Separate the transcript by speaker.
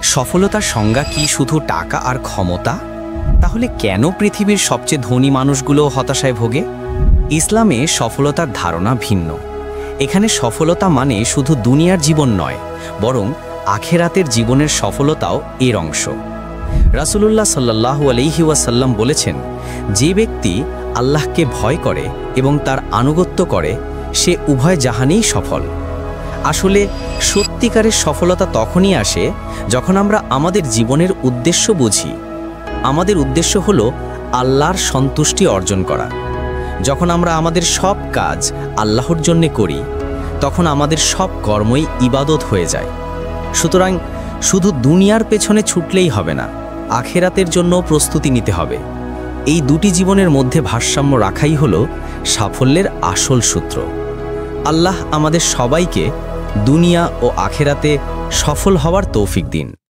Speaker 1: সফলতার সংজ্ঞা কি শুধু টাকা আর ক্ষমতা? তাহলে কেন পৃথিবীর সবচেয়ে ধনী মানুষগুলো হতাশায় ভোগে? ইসলামে সফলতার ধারণা ভিন্ন। এখানে সফলতা মানে শুধু দুনিয়ার জীবন নয়, বরং আখেরাতের জীবনের সফলতাও এর অংশ। রাসূলুল্লাহ সাল্লাল্লাহু আলাইহি ওয়াসাল্লাম বলেছেন, যে ব্যক্তি আল্লাহকে ভয় করে এবং তার আনুগত্য করে, সে উভয় জাহানেই সফল। আসলে সত্যিকারের সফলতা তখনই আসে যখন আমরা আমাদের জীবনের উদ্দেশ্য বুঝি। আমাদের উদ্দেশ্য হলো আল্লাহর সন্তুষ্টি অর্জন করা। যখন আমরা আমাদের সব কাজ আল্লাহর জন্য করি, তখন আমাদের সব কর্মই ইবাদত হয়ে যায়। সুতরাং শুধু দুনিয়ার পেছনে ছুটলেই হবে না, আখেরাতের জন্য প্রস্তুতি নিতে হবে। এই দুটি জীবনের মধ্যে ভারসাম্য রাখাই হলো সাফল্যের আসল সূত্র। আল্লাহ আমাদের সবাইকে দুনিয়া ও আখেরাতে সফল হওয়ার তৌফিক দিন।